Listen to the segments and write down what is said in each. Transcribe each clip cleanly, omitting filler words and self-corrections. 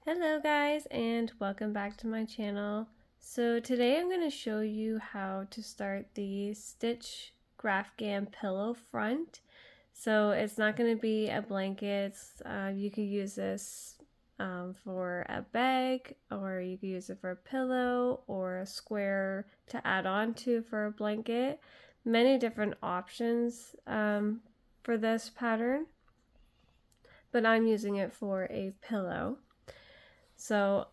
Hello guys, and welcome back to my channel. So today I'm going to show you how to start the Stitch Graphghan pillow front. So it's not going to be a blanket. You could use this for a bag, or you could use it for a pillow or a square to add on to for a blanket. Many different options for this pattern, but I'm using it for a pillow. So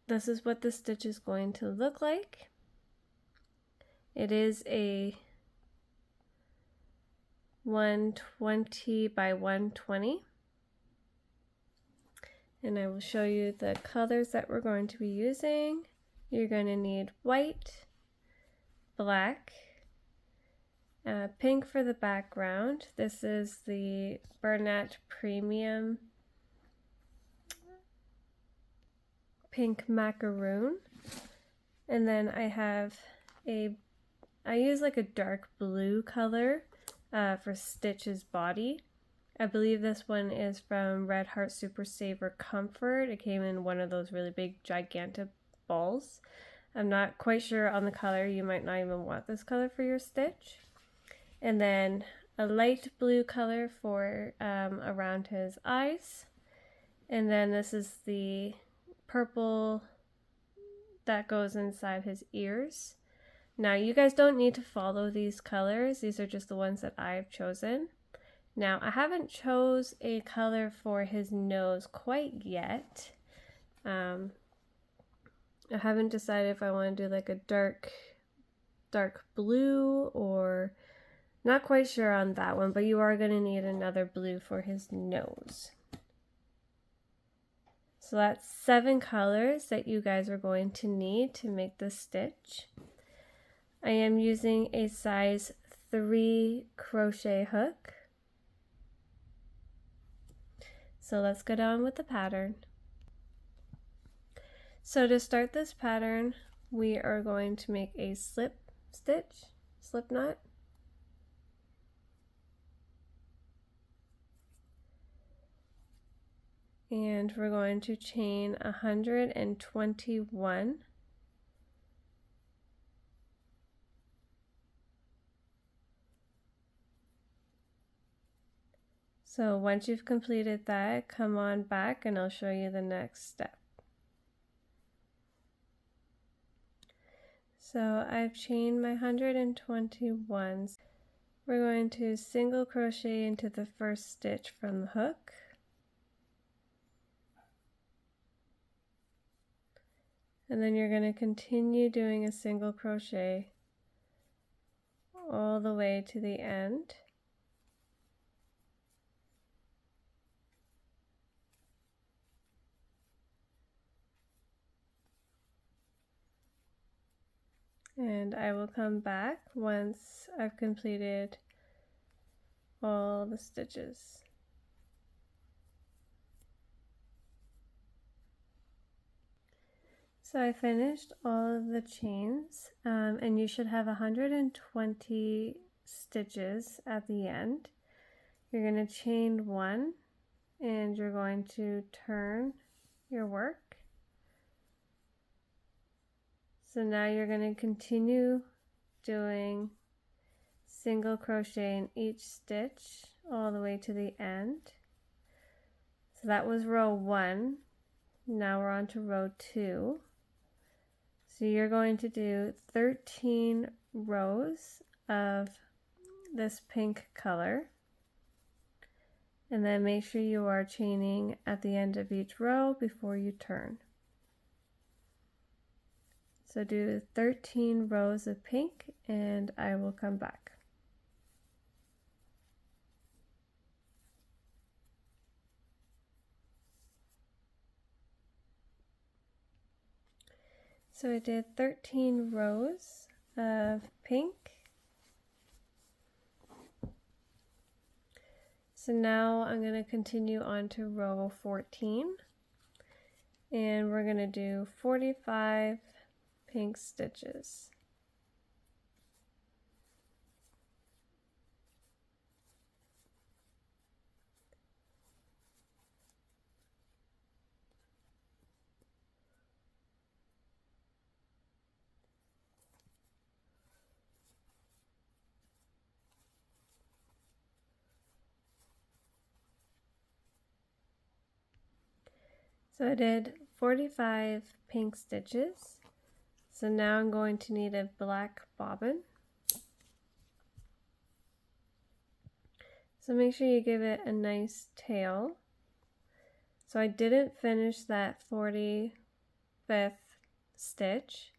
this is what the stitch is going to look like. It is a 120 by 120. And I will show you the colors that we're going to be using. You're going to need white, black, pink for the background. This is the Bernat Premium Pink Macaroon. And then I use like a dark blue color for Stitch's body. I believe this one is from Red Heart Super Saver Comfort. It came in one of those really big gigantic balls. I'm not quite sure on the color. You might not even want this color for your stitch. And then a light blue color for around his eyes. And then this is the purple that goes inside his ears. Now you guys don't need to follow these colors. These are just the ones that I've chosen. Now I haven't chose a color for his nose quite yet. I haven't decided if I want to do like a dark blue, or not quite sure on that one, but you are going to need another blue for his nose. So that's 7 colors that you guys are going to need to make this stitch. I am using a size 3 crochet hook. So let's go down with the pattern. So to start this pattern, we are going to make a slip knot. And we're going to chain 121. So once you've completed that, come on back and I'll show you the next step. So I've chained my 121. We're going to single crochet into the first stitch from the hook. And then you're going to continue doing a single crochet all the way to the end. And I will come back once I've completed all the stitches. So I finished all of the chains, and you should have 120 stitches at the end. You're going to chain 1 and you're going to turn your work. So now you're going to continue doing single crochet in each stitch all the way to the end. So that was row 1. Now we're on to row 2. So you're going to do 13 rows of this pink color. And then make sure you are chaining at the end of each row before you turn. So do 13 rows of pink and I will come back. So I did 13 rows of pink. So now I'm going to continue on to row 14 and we're going to do 45 pink stitches. So I did 45 pink stitches. So now I'm going to need a black bobbin. So make sure you give it a nice tail. So I didn't finish that 45th stitch.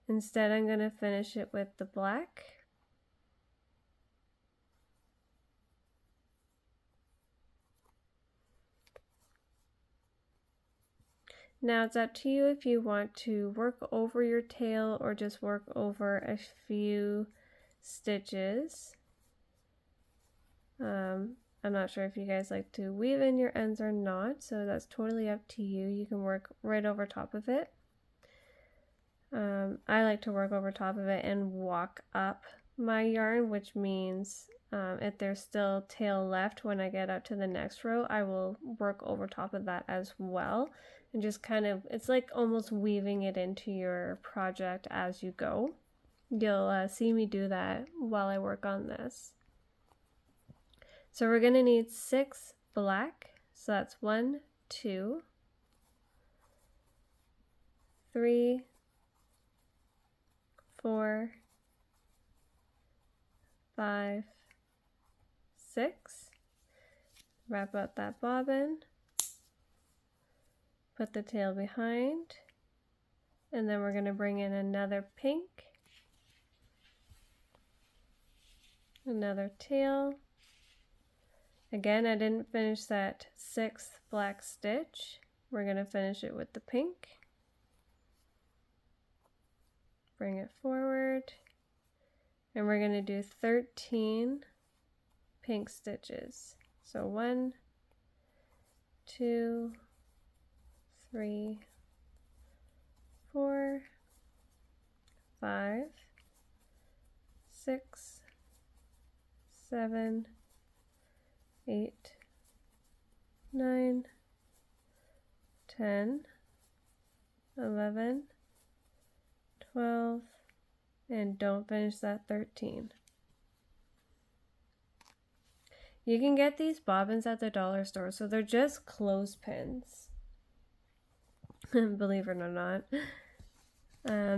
Instead, I'm going to finish it with the black. Now it's up to you if you want to work over your tail or just work over a few stitches. I'm not sure if you guys like to weave in your ends or not, so that's totally up to you. You can work right over top of it. I like to work over top of it and walk up my yarn, which means if there's still tail left when I get up to the next row, I will work over top of that as well. And just kind of, it's like almost weaving it into your project as you go. You'll see me do that while I work on this. So we're going to need 6 black. So that's 1, 2, 3, 4, 5, 6. Wrap up that bobbin. Put the tail behind. And then we're going to bring in another pink. Another tail. Again, I didn't finish that 6th black stitch. We're going to finish it with the pink. Bring it forward. And we're going to do 13 pink stitches. So 1, 2, 3, 4, 5, 6, 7, 8, 9, 10, 11, 12, and don't finish that 13. You can get these bobbins at the dollar store, so they're just clothespins. Believe it or not.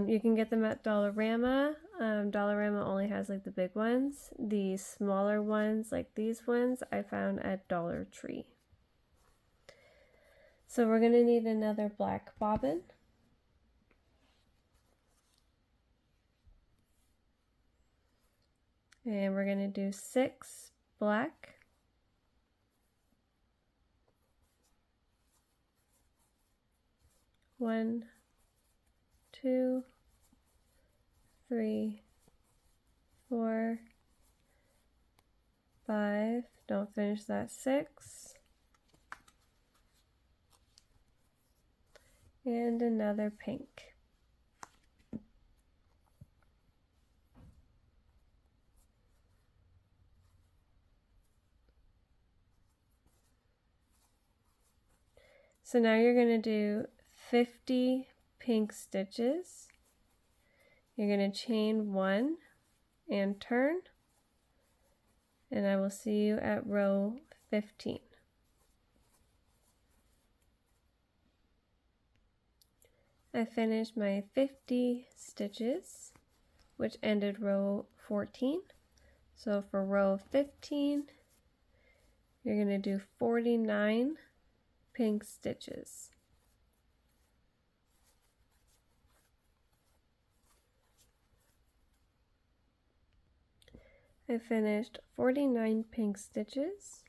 You can get them at Dollarama. Dollarama only has like the big ones. The smaller ones, like these ones, I found at Dollar Tree. So we're going to need another black bobbin. And we're going to do 6 black. One, 2, 3, 4, 5. Don't finish that 6. And another pink. So now you're going to do 50 pink stitches. You're going to chain 1 and turn, and I will see you at row 15. I finished my 50 stitches, which ended row 14. So for row 15, you're going to do 49 pink stitches. I finished 49 pink stitches.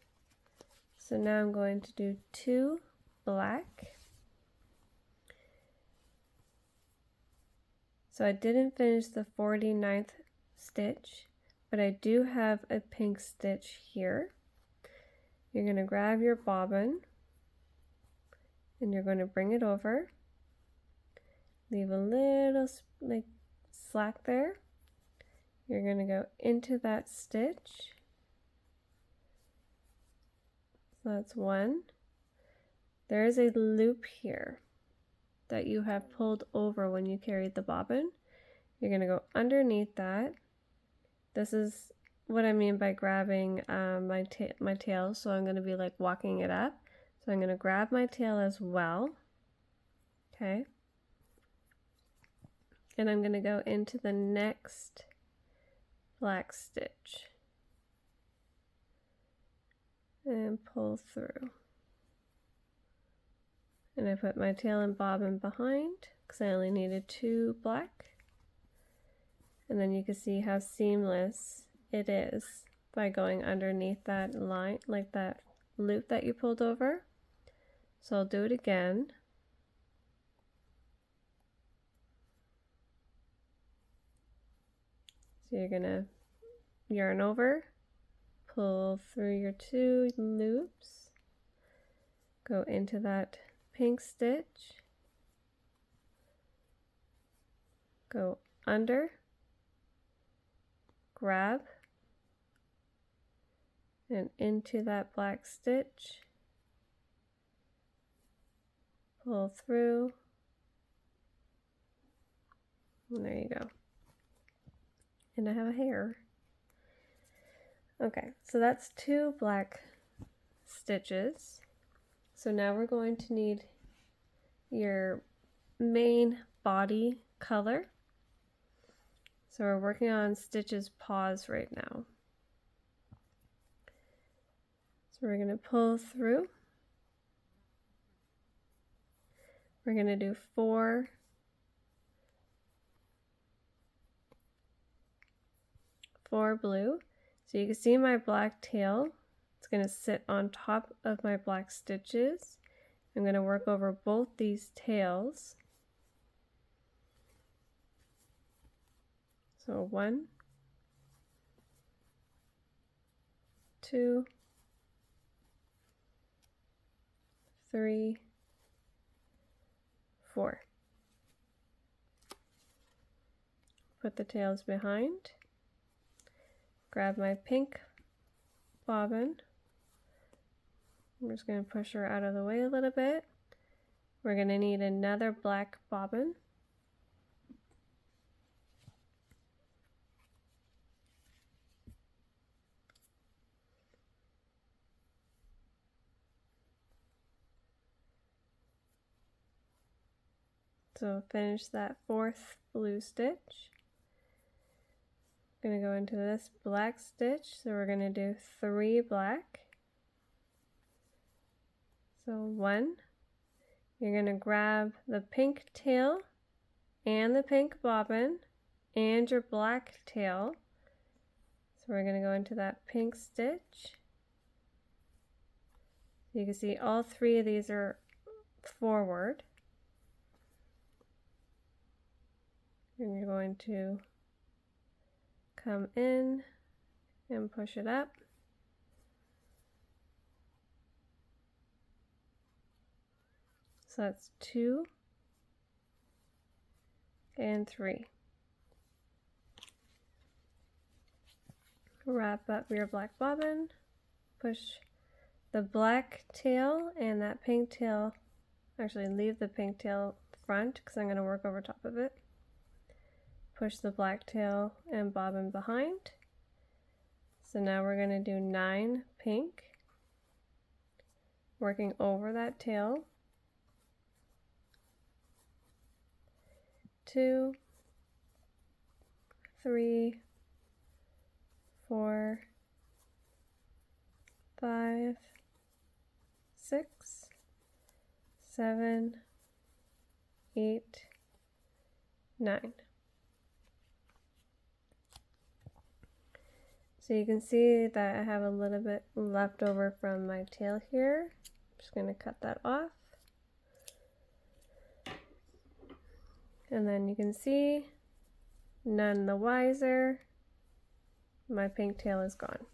So now I'm going to do 2 black. So I didn't finish the 49th stitch, but I do have a pink stitch here. You're going to grab your bobbin and you're going to bring it over. Leave a little like slack there. You're going to go into that stitch. So that's 1. There is a loop here that you have pulled over when you carried the bobbin. You're going to go underneath that. This is what I mean by grabbing my tail, so I'm going to be like walking it up. So I'm going to grab my tail as well. Okay. And I'm going to go into the next black stitch and pull through. And I put my tail and bobbin behind because I only needed 2 black. And then you can see how seamless it is by going underneath that line, like that loop that you pulled over. So I'll do it again. So you're gonna yarn over, pull through your 2 loops, go into that pink stitch, go under, grab, and into that black stitch, pull through, and there you go. And I have a hair. Okay, so that's 2 black stitches. So now we're going to need your main body color. So we're working on Stitch's paws right now. So we're going to pull through. We're going to do 4 blue. So you can see my black tail. It's going to sit on top of my black stitches. I'm going to work over both these tails. So 1, 2, 3, 4. Put the tails behind. Grab my pink bobbin. I'm just going to push her out of the way a little bit. We're going to need another black bobbin. So finish that 4th blue stitch. I'm going to go into this black stitch, so we're going to do 3 black. So 1, you're going to grab the pink tail and the pink bobbin and your black tail. So we're going to go into that pink stitch. You can see all 3 of these are forward. And you're going to come in and push it up. So that's 2 and 3. Wrap up your black bobbin, push the black tail and that pink tail, actually leave the pink tail front because I'm going to work over top of it. Push the black tail and bobbin behind. So now we're going to do 9 pink, working over that tail. 2, 3, 4, 5, 6, 7, 8, 9. So you can see that I have a little bit left over from my tail here. I'm just going to cut that off. And then you can see, none the wiser, my pink tail is gone.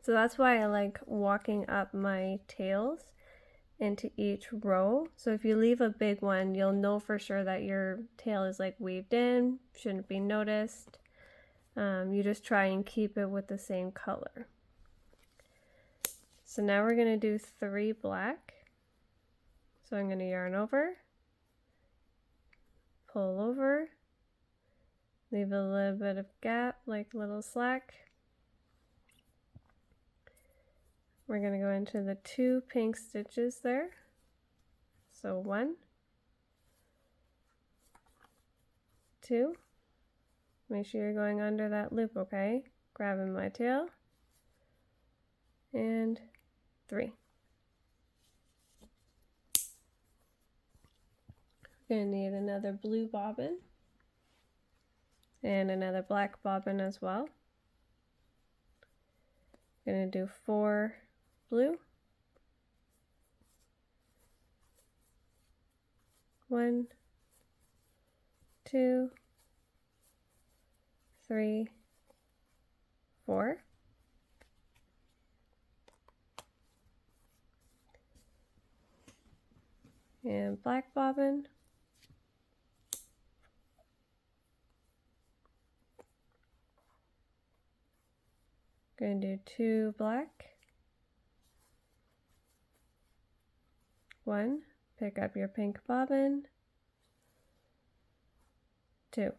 So that's why I like walking up my tails into each row. So if you leave a big one, you'll know for sure that your tail is like weaved in, shouldn't be noticed. You just try and keep it with the same color. So now we're going to do 3 black. So I'm going to yarn over, pull over, leave a little bit of gap, like little slack, we're going to go into the 2 pink stitches there. So 1, 2, make sure you're going under that loop, okay? Grabbing my tail, and 3. We're going to need another blue bobbin and another black bobbin as well. Going to do 4 blue, 1, 2, 3, 4. And black bobbin. Going to do 2 black, 1, pick up your pink bobbin, 2.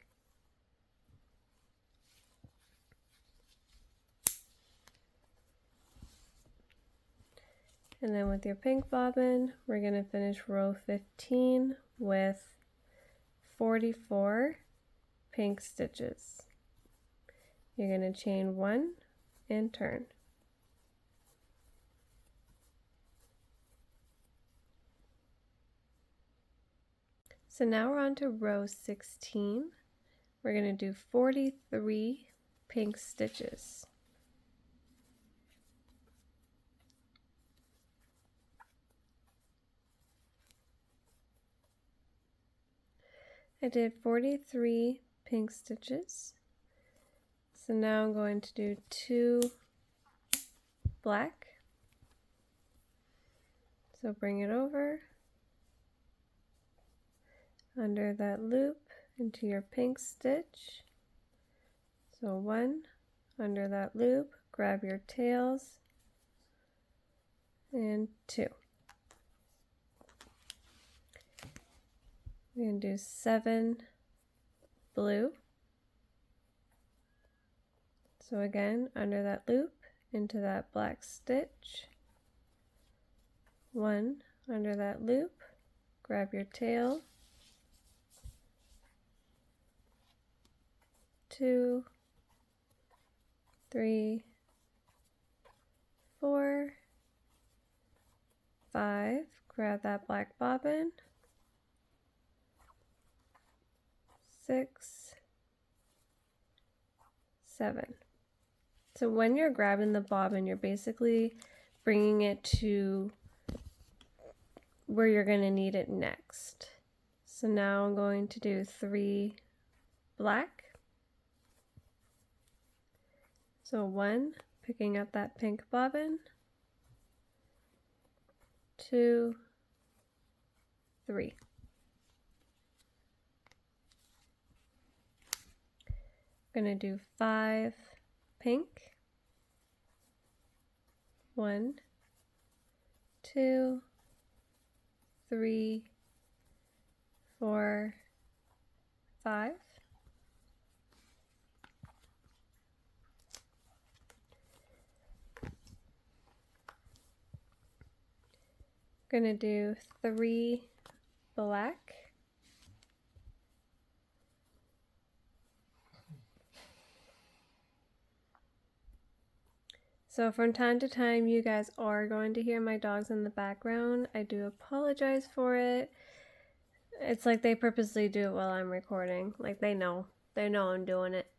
And then with your pink bobbin, we're going to finish row 15 with 44 pink stitches. You're going to chain 1 and turn. So now we're on to row 16. We're going to do 43 pink stitches. I did 43 pink stitches. So now I'm going to do 2 black. So bring it over under that loop into your pink stitch. So 1 under that loop, grab your tails, and 2. We're going to do 7 blue. So again, under that loop, into that black stitch, 1 under that loop, grab your tail, 2, 3, 4, 5, grab that black bobbin, 6, 7. So when you're grabbing the bobbin, you're basically bringing it to where you're going to need it next. So now I'm going to do 3 black. So 1, picking up that pink bobbin, 2, 3. I'm going to do 5 pink, 1, 2, 3, 4, 5. I'm going to do 3 black, so from time to time you guys are going to hear my dogs in the background. I do apologize for it. It's like they purposely do it while I'm recording. Like they know I'm doing it.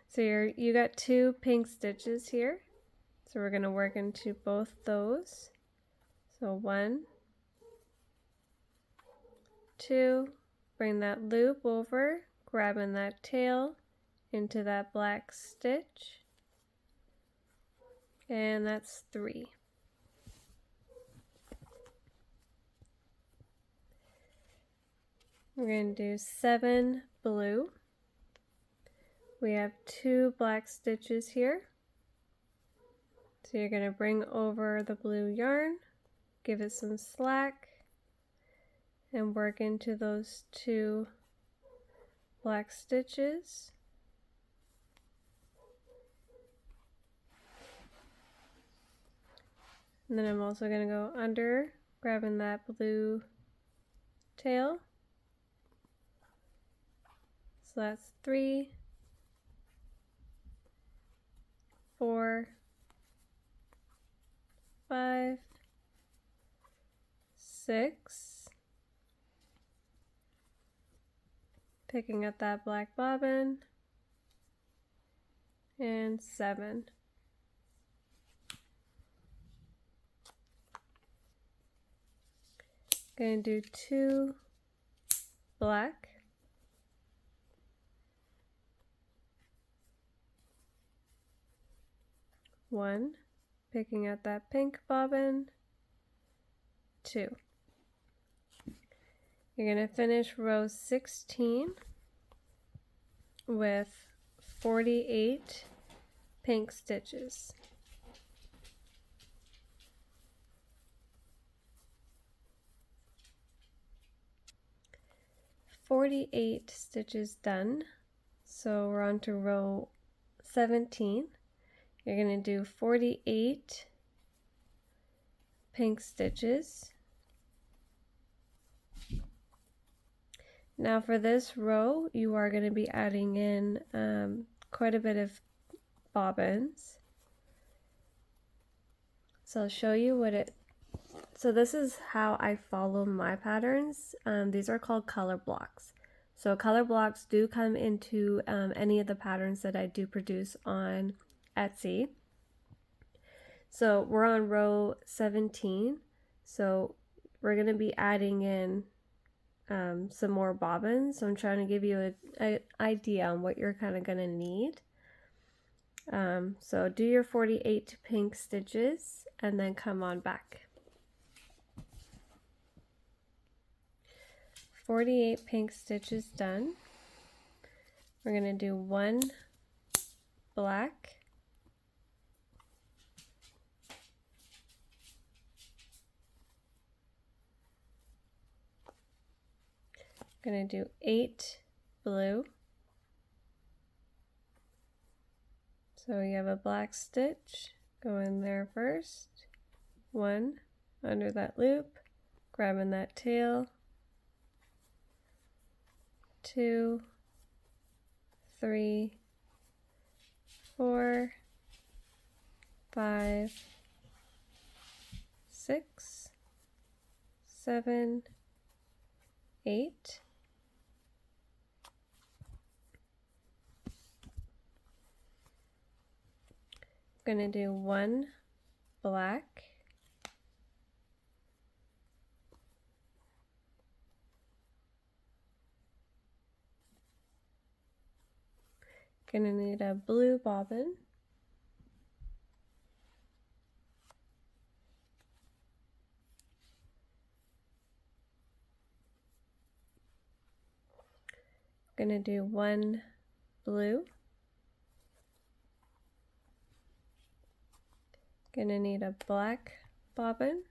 So you got 2 pink stitches here. So we're going to work into both those. So 1, 2, bring that loop over, grabbing that tail into that black stitch, and that's 3. We're going to do 7 blue. We have 2 black stitches here. So you're going to bring over the blue yarn, give it some slack, and work into those 2 black stitches. And then I'm also going to go under, grabbing that blue tail. So that's 3, 4, 5, 6. Picking up that black bobbin, and 7. Going to do 2 black, 1, picking out that pink bobbin, 2. You're going to finish row 16 with 48 pink stitches. "48 stitches done, so we're on to row 17. You're going to do 48 pink stitches. Now for this row, you are going to be adding in quite a bit of bobbins. So I'll show you what it. So this is how I follow my patterns. These are called color blocks. So color blocks do come into any of the patterns that I do produce on Etsy. So we're on row 17. So we're going to be adding in some more bobbins. So I'm trying to give you an idea on what you're kind of going to need. So do your 48 pink stitches and then come on back. 48 pink stitches done. We're going to do 1 black, going to do 8 blue. So you have a black stitch, go in there first, 1 under that loop, grabbing that tail, 2, 3, 4, 5, 6, 7, 8. I'm going to do 1 black, going to need a blue bobbin, going to do 1 blue, going to need a black bobbin,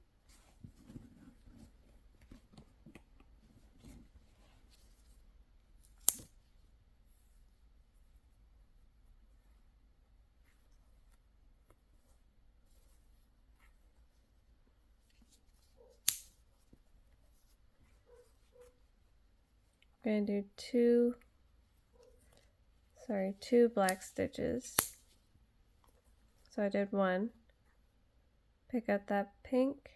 going to do 2 black stitches. So I did 1. Pick up that pink.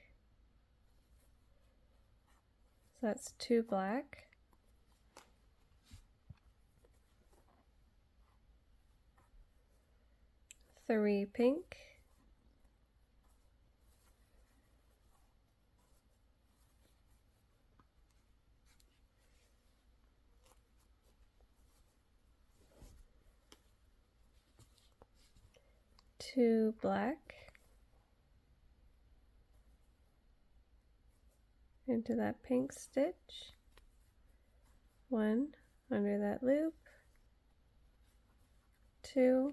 So that's 2 black. 3 pink. 2 black into that pink stitch, 1 under that loop, 2,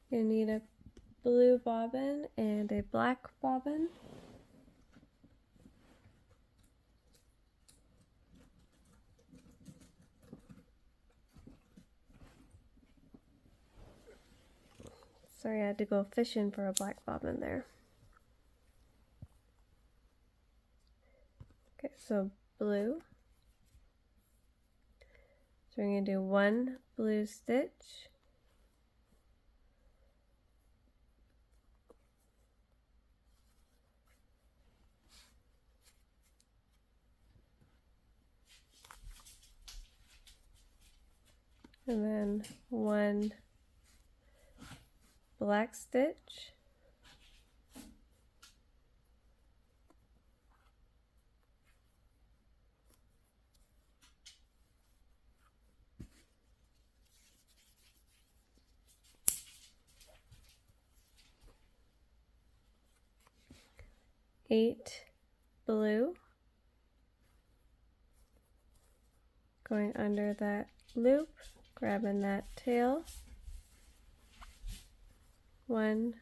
you need a blue bobbin and a black bobbin. Sorry, I had to go fishing for a black bobbin there. Okay, so blue. So we're going to do 1 blue stitch. And then 1 black stitch. Eight blue, going under that loop, grabbing that tail. 1,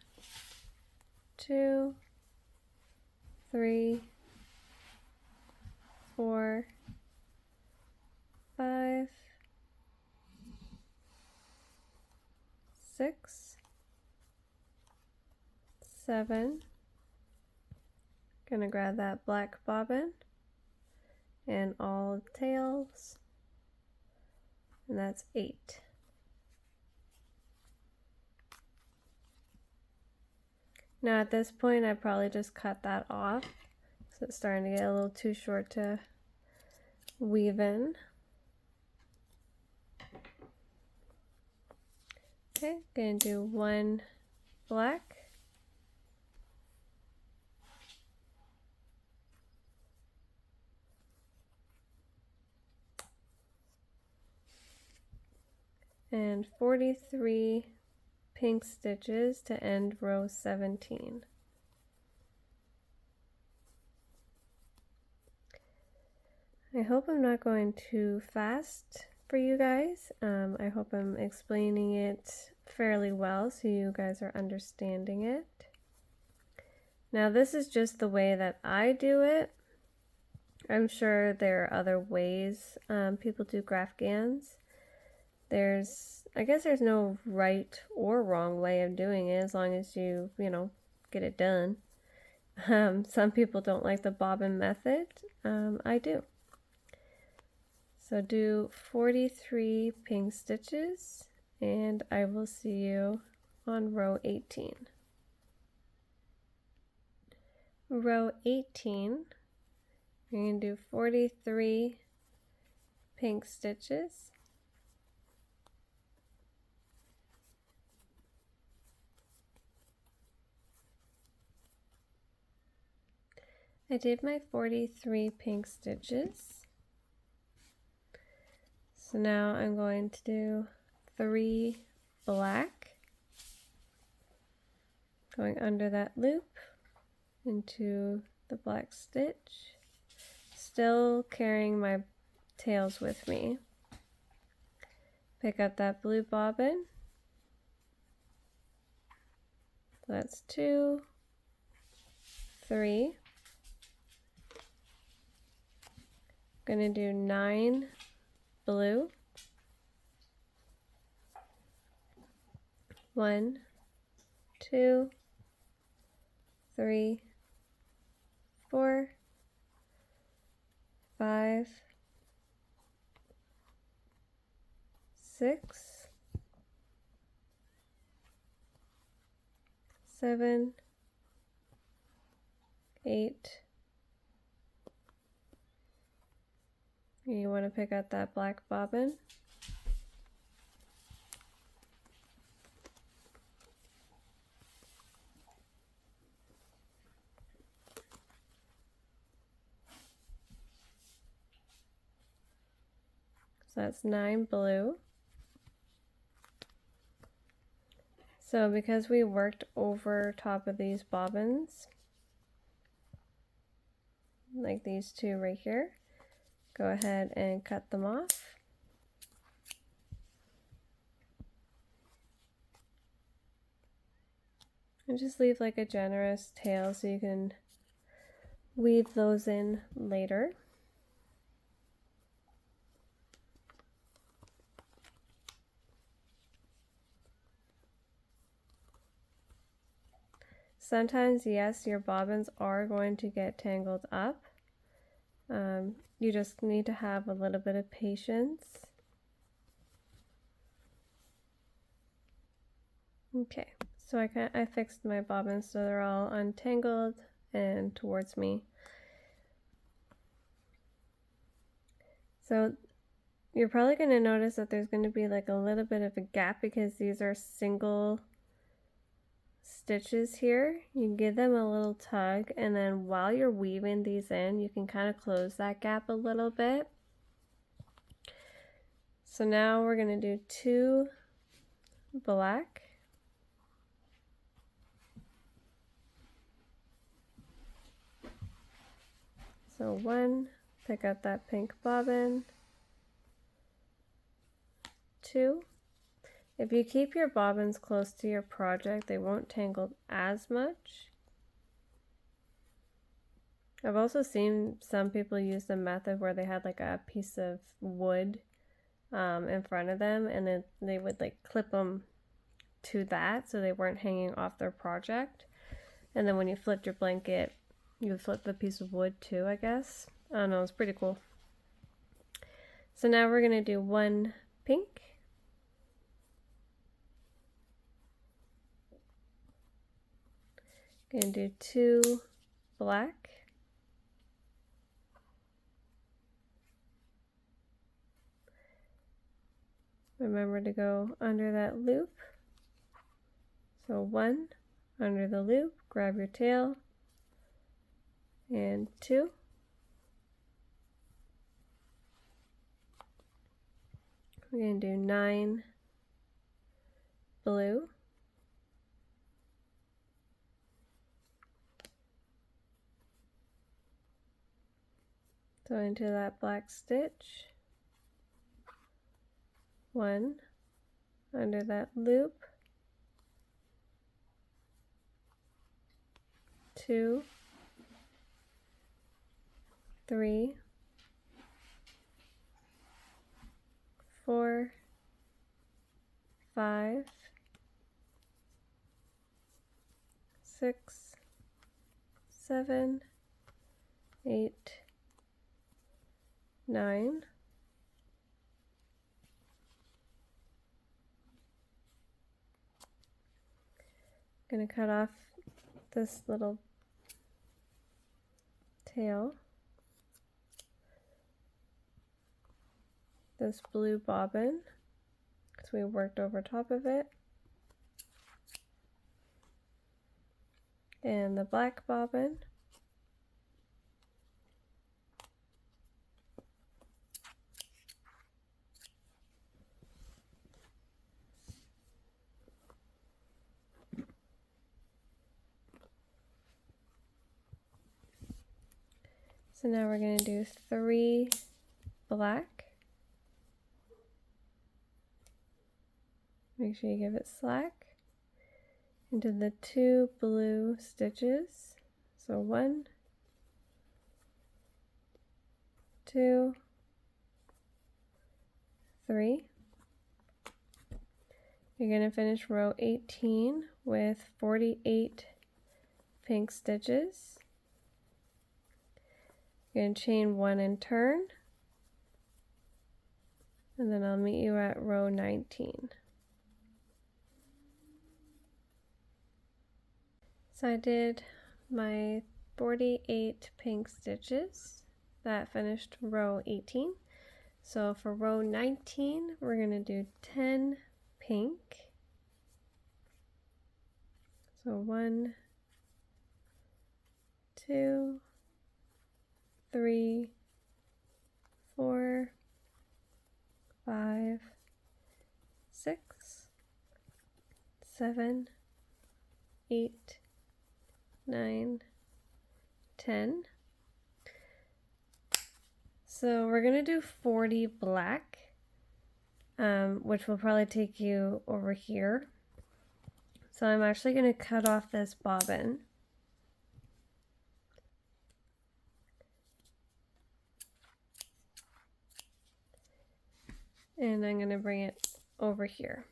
2, 3, 4, 5, 6, 7. Gonna grab that black bobbin and all tails, and that's 8. Now at this point I probably just cut that off, so it's starting to get a little too short to weave in. Okay, gonna do 1 black. And 43 pink stitches to end row 17. I hope I'm not going too fast for you guys. I hope I'm explaining it fairly well so you guys are understanding it. Now this is just the way that I do it. I'm sure there are other ways people do Graphghans. I guess there's no right or wrong way of doing it as long as you get it done. Some people don't like the bobbin method. I do. So do 43 pink stitches and I will see you on row 18. Row 18, you're going to do 43 pink stitches. I did my 43 pink stitches. So now I'm going to do 3 black, going under that loop into the black stitch, still carrying my tails with me. Pick up that blue bobbin. So that's 2, 3. I'm going to do 9 blue. 1, 2, 3, 4, 5, 6, 7, 8. You want to pick out that black bobbin. So that's 9 blue. So because we worked over top of these bobbins, like these two right here, go ahead and cut them off. And just leave like a generous tail so you can weave those in later. sometimes, yes, your bobbins are going to get tangled up. You just need to have a little bit of patience. Okay, so I fixed my bobbins so they're all untangled and towards me. So you're probably going to notice that there's going to be like a little bit of a gap because these are single stitches here. You give them a little tug, and then while you're weaving these in, you can kind of close that gap a little bit. So now we're going to do 2 black, so 1, pick up that pink bobbin, 2. If you keep your bobbins close to your project, they won't tangle as much. I've also seen some people use the method where they had like a piece of wood in front of them, and then they would like clip them to that so they weren't hanging off their project. And then when you flipped your blanket, you would flip the piece of wood too, I guess. I don't know, it's pretty cool. So now we're gonna do 1 pink. Gonna do 2 black. Remember to go under that loop. So 1 under the loop, grab your tail, and 2. We're going to do 9 blue. So into that black stitch, 1 under that loop, 2, 3, 4, 5, 6, 7, 8, 9. Gonna cut off this little tail, this blue bobbin, because we worked over top of it, and the black bobbin, so now we're going to do 3 black. Make sure you give it slack into the 2 blue stitches. So 1, 2, 3. You're going to finish row 18 with 48 pink stitches. You're going to chain 1 and turn, and then I'll meet you at row 19. So I did my 48 pink stitches. That finished row 18. So for row 19, we're going to do 10 pink. So 1, 2, 3, 4, 5, 6, 7, 8, 9, 10. So we're gonna do 40 black, which will probably take you over here. So I'm actually gonna cut off this bobbin. And I'm gonna bring it over here.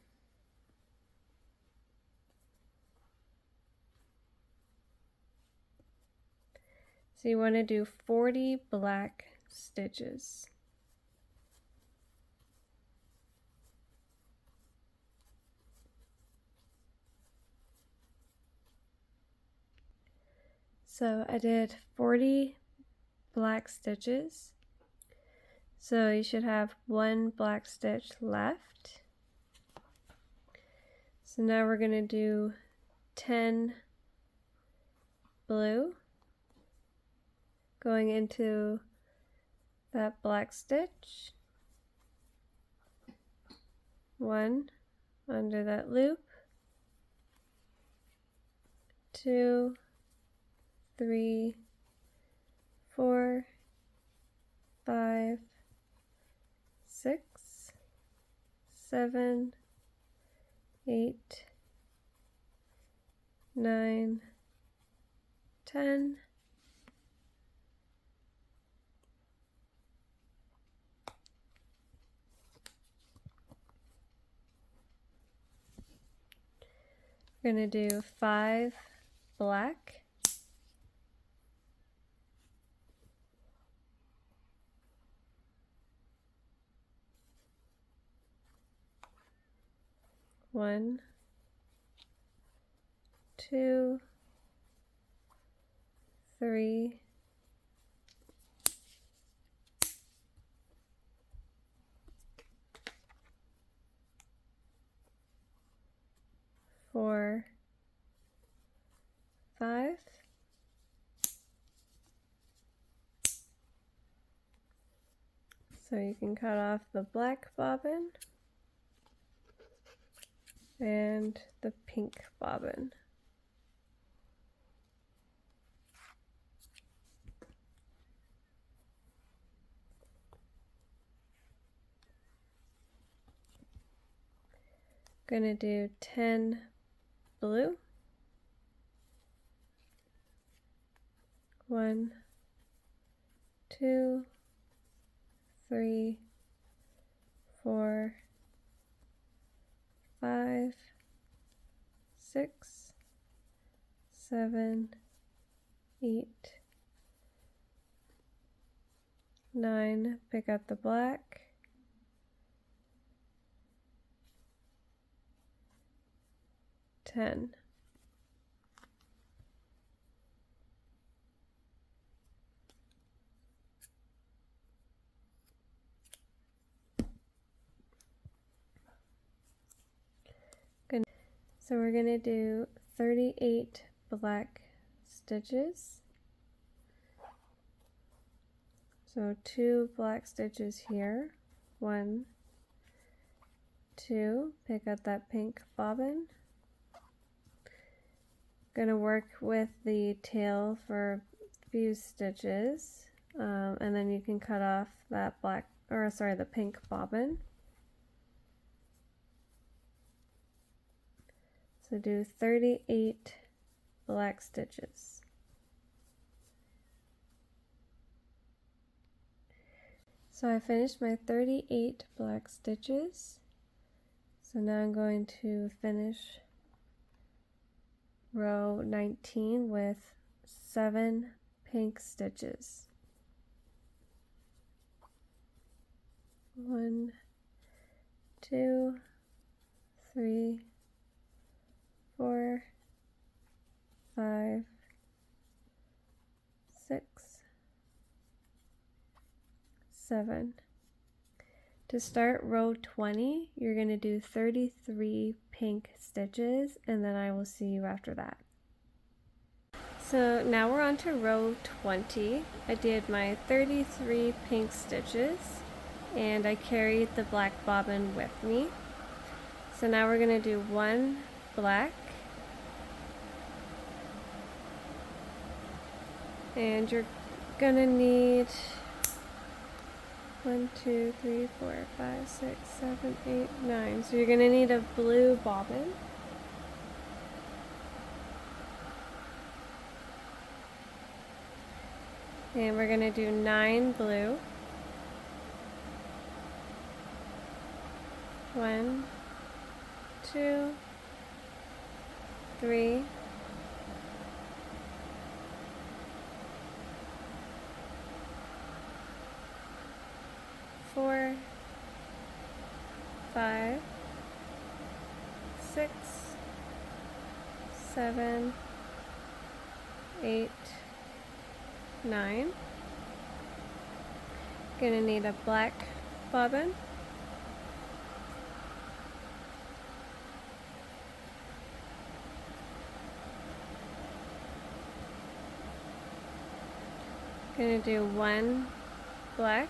So you want to do 40 black stitches. So I did 40 black stitches. So you should have one black stitch left. So now we're going to do 10 blue going into that black stitch, 1 under that loop, 2, 3, 4, 5, 6, 7, 8, 9, 10, we're going to do 5 black, 1, 2, 3, 4, 5, so you can cut off the black bobbin and the pink bobbin. Gonna do 10 blue, 1, 2, 3, 4, 5, 6, 7, 8, 9, pick up the black, 10. Good. So we're going to do 38 black stitches. So 2 black stitches here, 1, 2, pick up that pink bobbin. Going to work with the tail for a few stitches, and then you can cut off that the pink bobbin. So do 38 black stitches. So I finished my 38 black stitches. So now I'm going to finish row 19 with 7 pink stitches. 1, 2, 3, 4, 5, 6, 7. To start row 20, you're going to do 33 pink stitches, and then I will see you after that. So now we're on to row 20. I did my 33 pink stitches, and I carried the black bobbin with me. So now we're going to do 1 black, and you're going to need 1, 2, 3, 4, 5, 6, 7, 8, 9. So you're going to need a blue bobbin. And we're going to do 9 blue. 1, 2, 3, 5, 6, 7, 8, 9. Gonna need a black bobbin. Gonna do 1 black.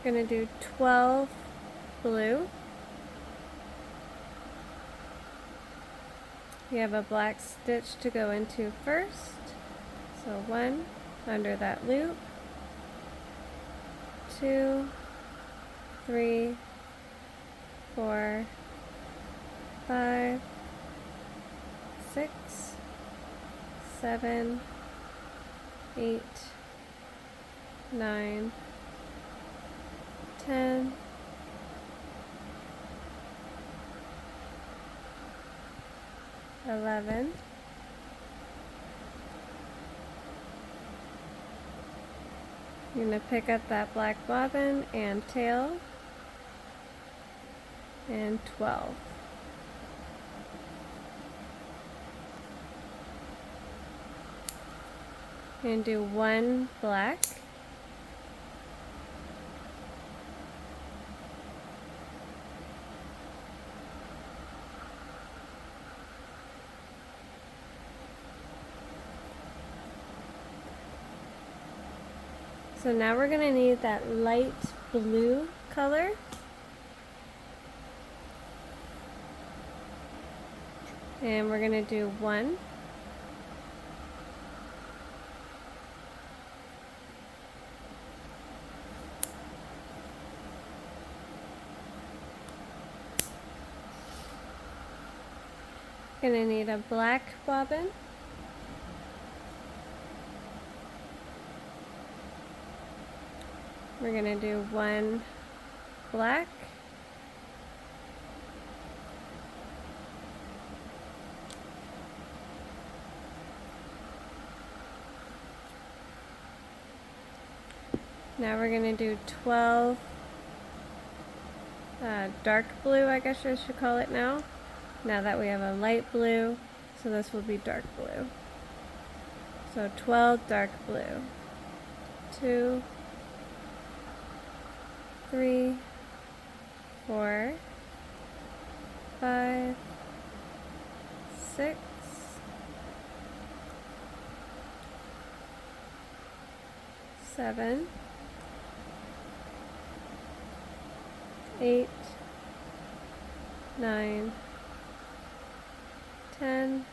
Gonna do 12 blue. You have a black stitch to go into first. So 1 under that loop, 2, 3, 4, 5, 6, 7, 8, 9, 10, 11, 'You're going to pick up that black bobbin and tail, and 12. And do 1 black. So now we're going to need that light blue color. And we're going to do 1. Going to need a black bobbin. We're going to do 1 black. Now we're going to do 12 dark blue, I guess I should call it now. Now that we have a light blue, so this will be dark blue. So 12 dark blue. 2, 3, 4, 5, 6, 7, 8, 9, 10,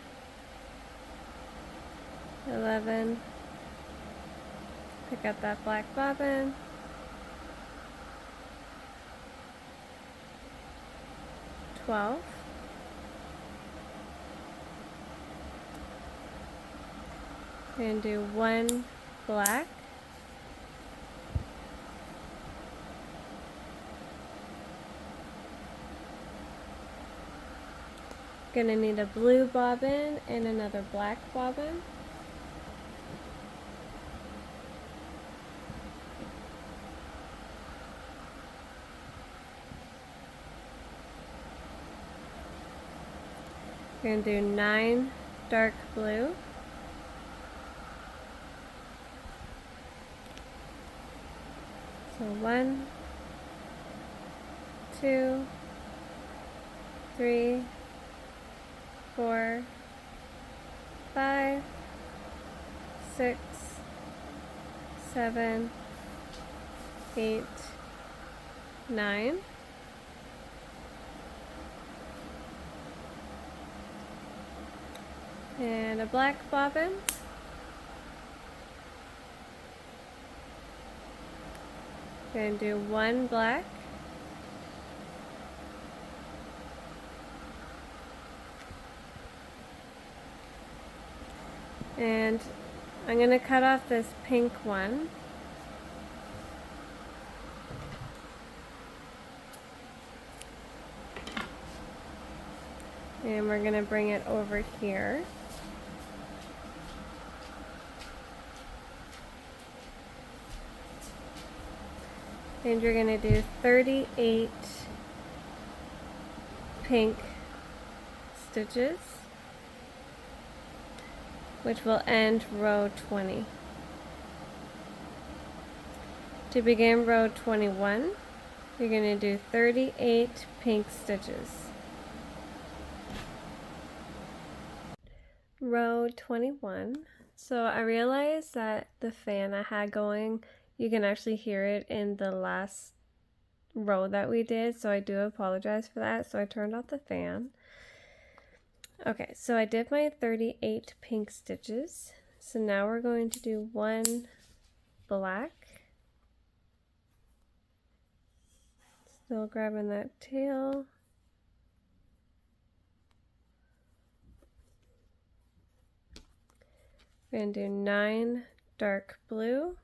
11, pick up that black bobbin, 12, and do 1 black, gonna need a blue bobbin and another black bobbin. We're going to do 9 dark blue. So 1, 2, 3, 4, 5, 6, 7, 8, 9. And a black bobbin. Going to do 1 black. And I'm going to cut off this pink one. And we're going to bring it over here. And you're going to do 38 pink stitches, which will end row 20. To begin row 21, you're going to do 38 pink stitches. Row 21. So I realized that the fan I had going, you can actually hear it in the last row that we did, so I do apologize for that. So I turned off the fan. Okay, so I did my 38 pink stitches. So now we're going to do one black. Still grabbing that tail. We're going to do 9 dark blue.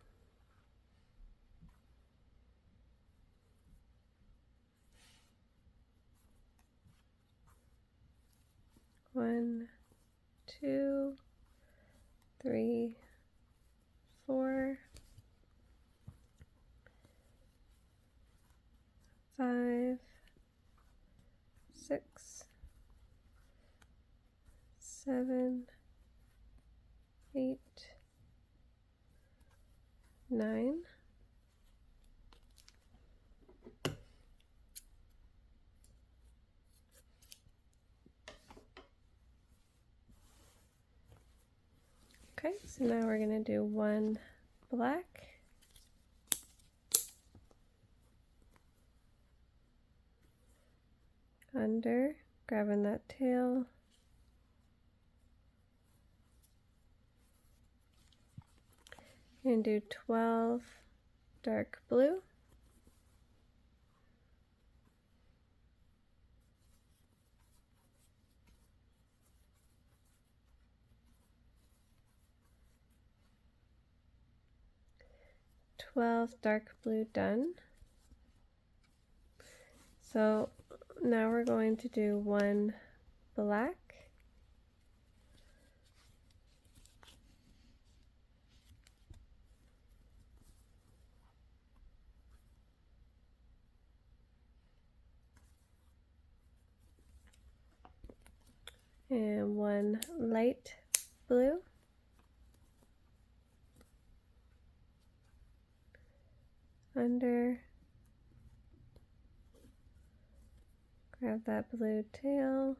One, 2, 3, 4, 5, 6, 7, 8, 9. Okay, so now we're going to do one black. Under, grabbing that tail. And do 12 dark blue. Dark blue done. So now we're going to do one black. And one light blue. Under, grab that blue tail.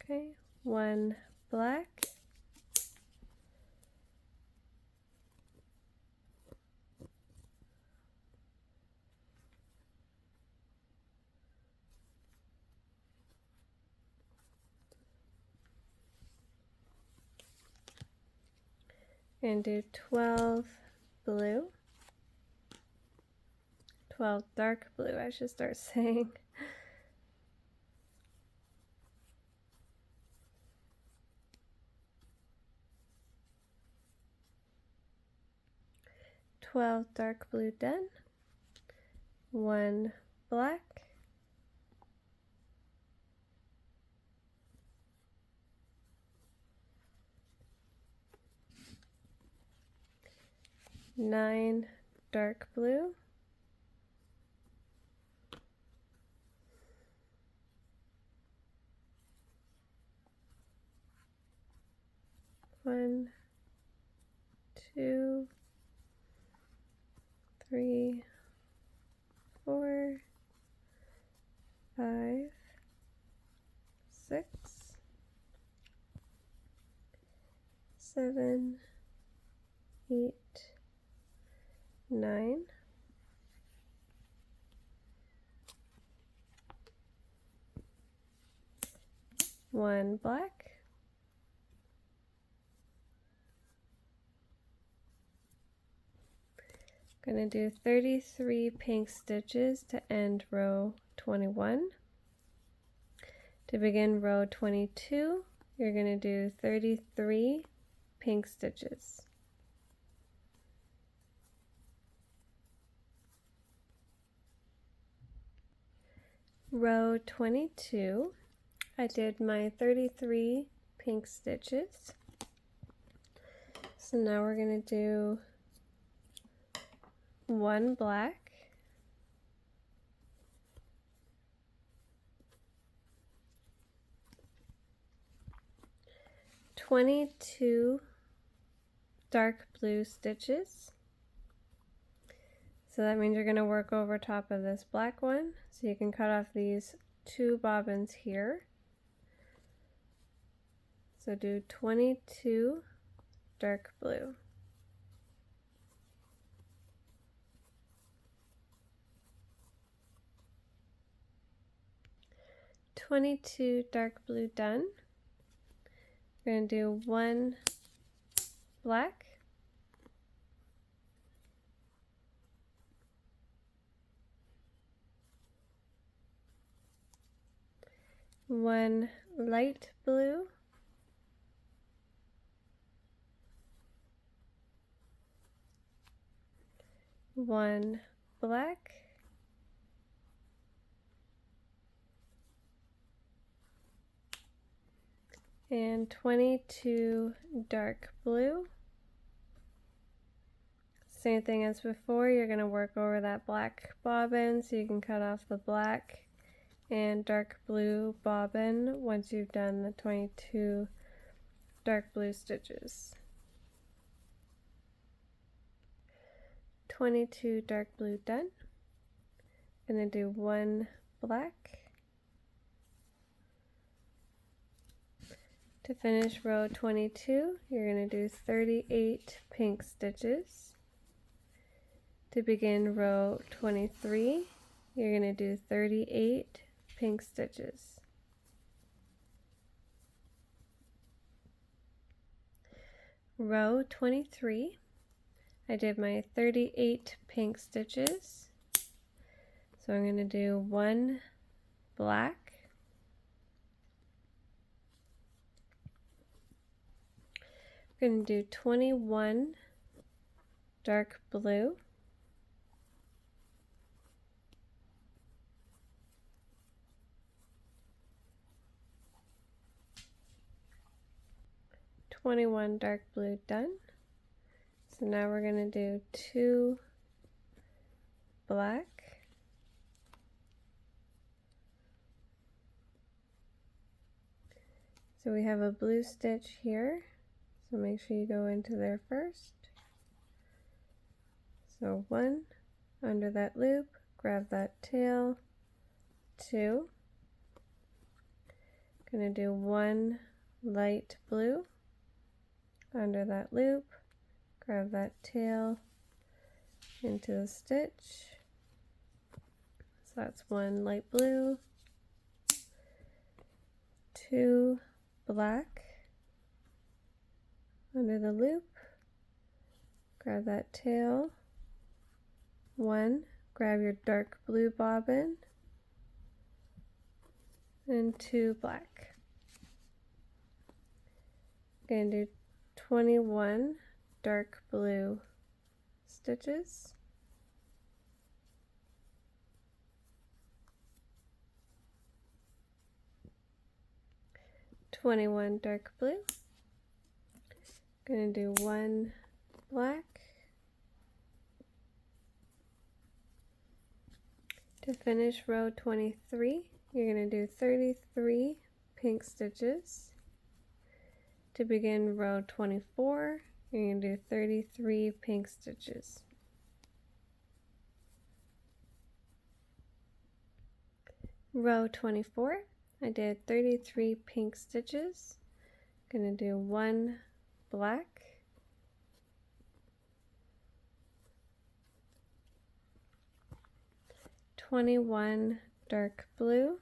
Okay, one black. And do 12 blue. 12 dark blue, I should start saying. Dark blue done. One black. Nine dark blue. One, 2, 3, 4, 5, 6, 7, 8, 9. One black. Going to do 33 pink stitches to end row 21. To begin row 22, you're going to do 33 pink stitches. row 22, I did my 33 pink stitches. So now we're going to do one black, (22) dark blue stitches. So that means you're going to work over top of this black one. So you can cut off these 2 bobbins here. So do 22 dark blue. (22 dark blue) done. We're going to do one black, one light blue, one black, and 22 dark blue. Same thing as before, you're going to work over that black bobbin so you can cut off the black and dark blue bobbin once you've done the 22 dark blue stitches. 22 dark blue done. I'm going to do one black. To finish row 22, you're going to do 38 pink stitches. To begin row 23, you're going to do 38 pink stitches. Row 23, I did my 38 pink stitches. So I'm going to do one black, I'm going to do 21 dark blue, dark blue done. So now we're going to do 2 black, so we have a blue stitch here, so make sure you go into there first. So 1 under that loop, grab that tail, 2, gonna do 1 light blue under that loop, grab that tail into the stitch. So that's 1 light blue, 2 black under the loop, grab that tail, 1, grab your dark blue bobbin, and 2 black. Going to do 21 dark blue stitches. Dark blue. Going to do 1 black. To finish row 23, you're going to do 33 pink stitches. To begin row 24, you're going to do 33 pink stitches. Row 24, I did 33 pink stitches. I'm going to do 1 black, (21 dark blue),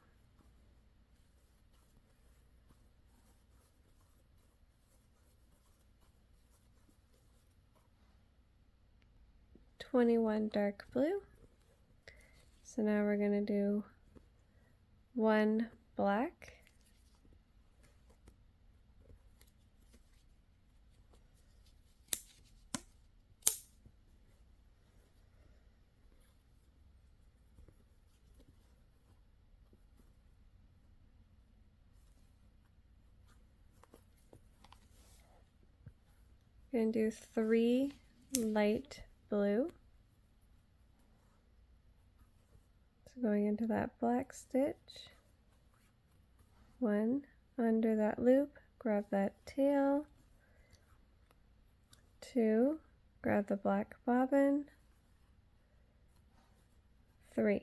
dark blue. So now we're going to do 1 black, Going to do 3 light blue. So going into that black stitch, 1 under that loop, grab that tail, 2, grab the black bobbin, 3.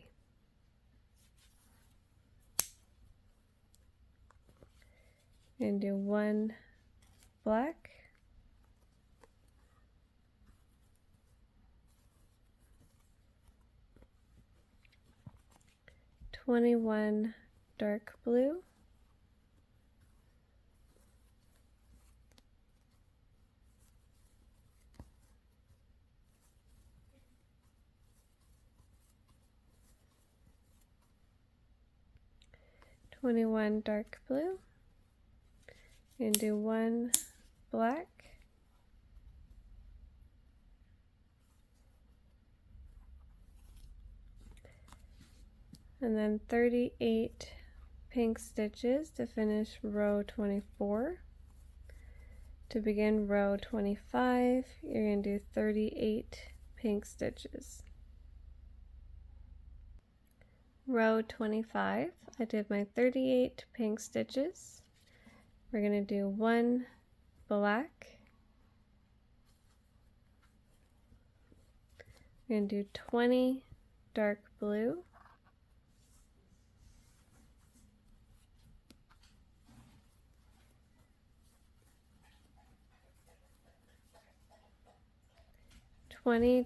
And do 1 black, 21 dark blue, 21 dark blue, and do 1 black, and then 38 pink stitches to finish row 24. To begin row 25, you're going to do 38 pink stitches. Row 25, I did my 38 pink stitches. We're going to do 1 black, we're going to do 20 dark blue,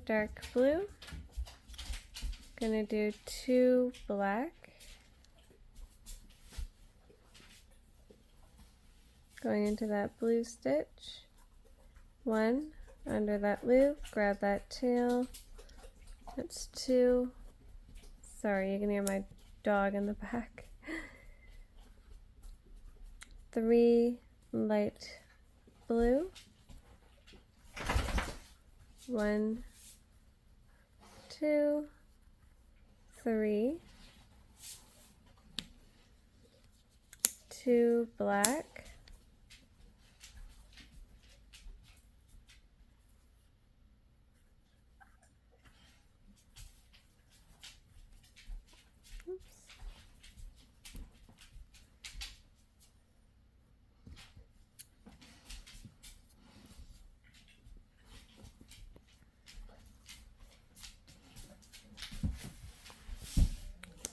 dark blue, gonna do 2 black, going into that blue stitch, 1 under that loop, grab that tail, that's 2, sorry you can hear my dog in the back, 3 light blue, 1, 2, 3, 2 black,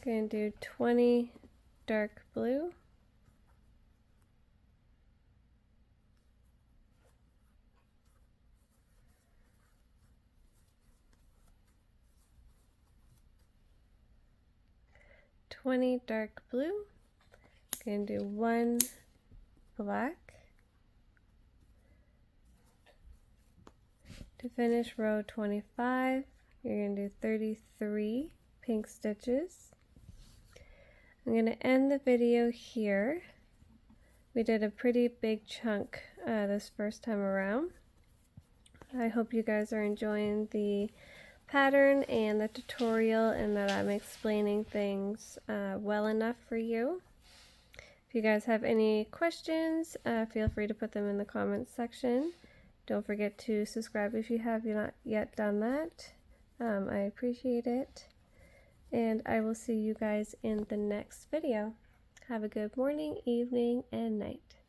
going to do 20 dark blue, 20 dark blue, going to do 1 black. To finish row 25, you're going to do 33 pink stitches. I'm going to end the video here. We did a pretty big chunk this first time around. I hope you guys are enjoying the pattern and the tutorial and that I'm explaining things well enough for you. If you guys have any questions, feel free to put them in the comments section. Don't forget to subscribe if you have not yet done that. I appreciate it. And I will see you guys in the next video. Have a good morning, evening, and night.